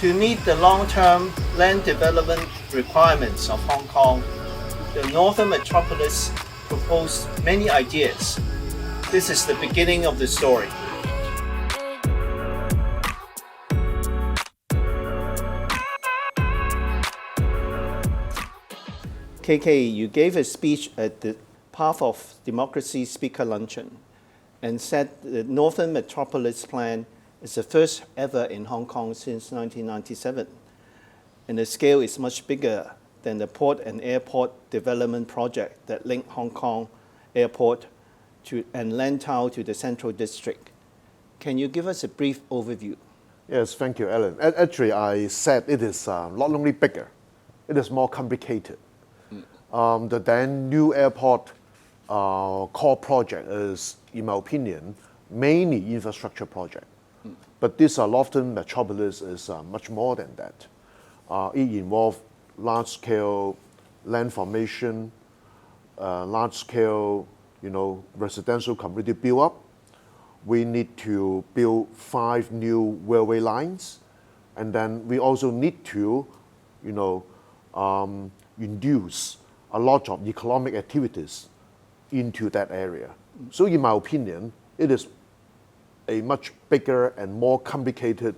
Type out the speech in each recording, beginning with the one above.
To meet the long-term land development requirements of Hong Kong, the Northern Metropolis proposed many ideas. This is the beginning of the story. KK, you gave a speech at the Path of Democracy Speaker Luncheon and said the Northern Metropolis plan is the first ever in Hong Kong since 1997. And the scale is much bigger than the port and airport development project that linked Hong Kong Airport and Lantau to the Central District. Can you give us a brief overview? Yes, thank you, Alan. Actually, I said it is not only bigger, it is more complicated. The then new airport core project is, in my opinion, mainly infrastructure project. But this Northern Metropolis is much more than that. It involves large-scale land formation, large-scale, residential community build-up. We need to build 5 new railway lines, and then we also need to, induce a lot of economic activities into that area. So, in my opinion, it is a much bigger and more complicated,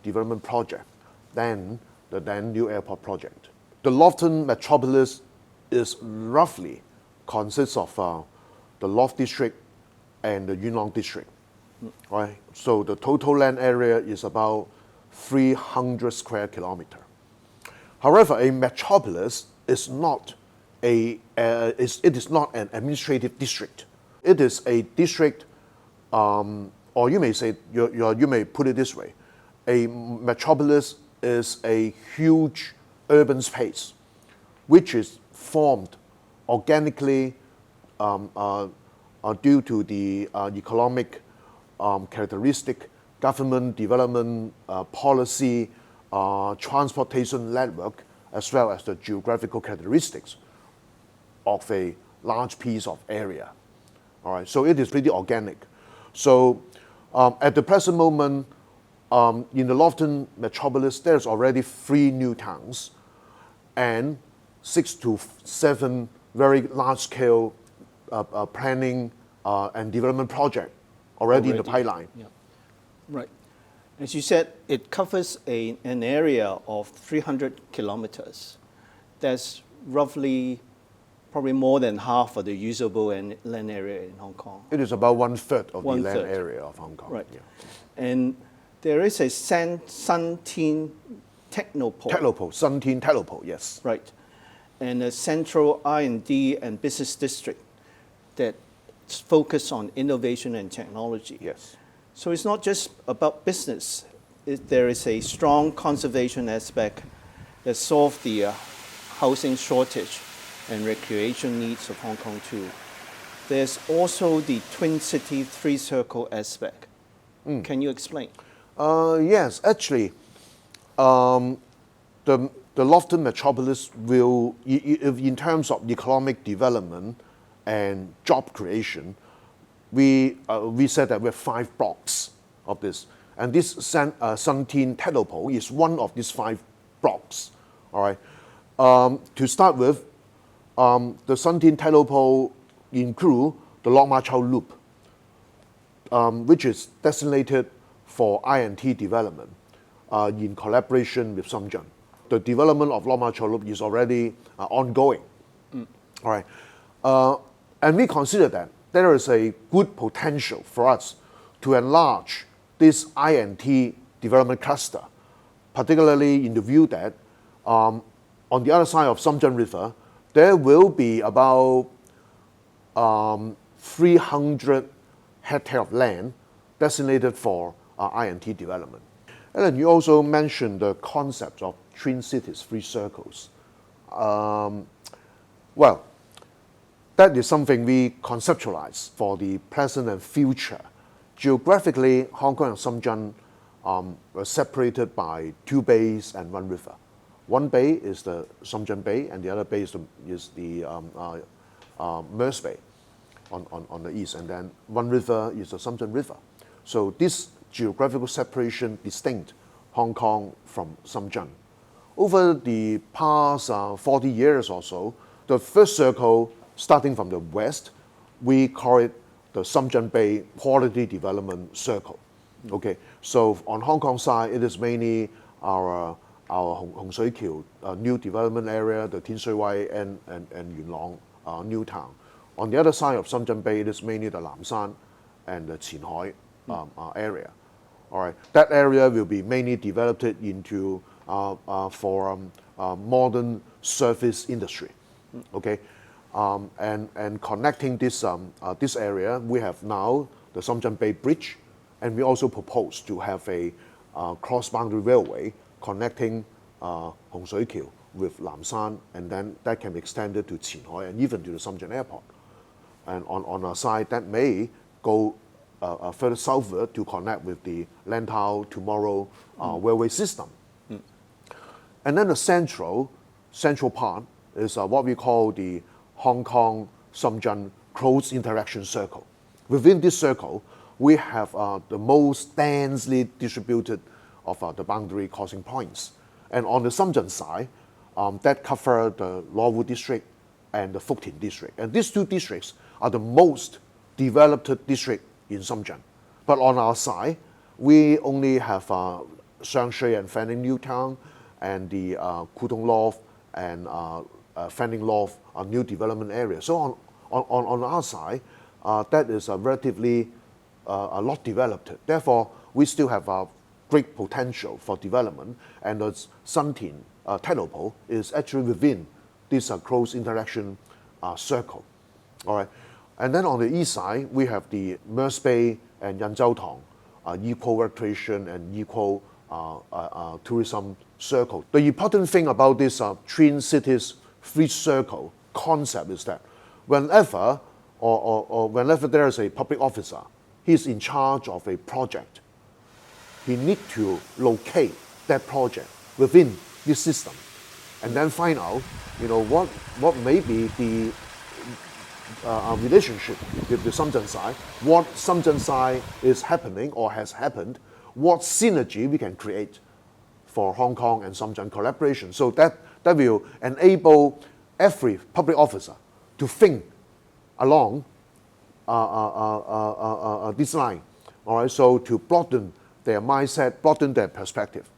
development project than the then new airport project. The Northern Metropolis is roughly consists of the North District and the Yuen Long District, right? So the total land area is about 300 square kilometers. However, a metropolis is not it is not an administrative district. It is a district, or you may say, you may put it this way: a metropolis is a huge urban space, which is formed organically due to the economic characteristic, government development policy, transportation network, as well as the geographical characteristics of a large piece of area. All right, so it is pretty organic. So at the present moment, in the Northern Metropolis, there's already 3 new towns and 6 to 7 very large-scale planning and development projects already in the pipeline. Yeah. Right. As you said, it covers an area of 300 kilometers. That's roughly probably more than half of the usable land area in Hong Kong. It is about 1/3 of the land area of Hong Kong. Right. Yeah. And there is a Sun Tin Technopole. Sun Tin Technopole, yes. Right. And a central R&D and business district that's focused on innovation and technology. Yes. So it's not just about business. There is a strong conservation aspect that solves the housing shortage and recreation needs of Hong Kong too. There's also the Twin City Three Circle aspect. Can you explain? Yes, actually, the Northern Metropolis will, in terms of economic development and job creation, we said that we have 5 blocks of this. And this Sun Tin Technopole is one of these 5 blocks. All right. To start with, the Sun Tin Technopole include the Lok Ma Chau Loop, which is designated for I&T development in collaboration with Shenzhen. The development of Lok Ma Chau Loop is already ongoing. All right. And we consider that there is a good potential for us to enlarge this I&T development cluster, particularly in the view that on the other side of Shenzhen River, there will be about 300 hectares of land designated for I&T development. And then you also mentioned the concept of Twin Cities, 3 circles. Well, that is something we conceptualize for the present and future. Geographically, Hong Kong and Shenzhen were separated by 2 bays and 1 river. One bay is the Shenzhen Bay, and the other bay is the Mersey Bay on the east, and then 1 river is the Shenzhen River. So this geographical separation distinct Hong Kong from Shenzhen. Over the past 40 years or so, the first circle, starting from the west, we call it the Shenzhen Bay Quality Development Circle. Okay, so on Hong Kong side, it is mainly our Hong Shui Kiu new development area, the Tin Shui Wai and Yuen Long new town. On the other side of Shenzhen Bay, it is mainly the Lam Shan and the Qin Hai area. All right, that area will be mainly developed into for modern service industry. Okay, and connecting this this area, we have now the Shenzhen Bay Bridge, and we also propose to have a cross-boundary railway connecting Hong Shui Kiu with Lam Shan, and then that can be extended to Qin Hai and even to the Shenzhen Airport. And on our side, that may go further southward to connect with the Lantau Tomorrow railway system. And then the central part is what we call the Hong Kong-Shenzhen Close Interaction Circle. Within this circle, we have the most densely distributed of the boundary crossing points. And on the Shenzhen side, that cover the Luowu district and the Fuktin district. And these two districts are the most developed district in Shenzhen. But on our side, we only have Shangshui and Fanning New Town and the Kutong Loft and Fanning Loft new development area. So on our side, that is relatively a lot developed. Therefore, we still have a great potential for development, and the Shantin Technopole is actually within this close interaction circle. All right, and then on the east side, we have the Mers Bay and Yanzhou Tong equal recreation and equal tourism circle. The important thing about this Twin Cities Free Circle concept is that whenever whenever there is a public officer, he's in charge of a project, he needs to locate that project within this system and then find out, what may be the relationship with the Shenzhen side, what Shenzhen side is happening or has happened, what synergy we can create for Hong Kong and Shenzhen collaboration. So that will enable every public officer to think along this line. All right, so to broaden their mindset, broaden their perspective.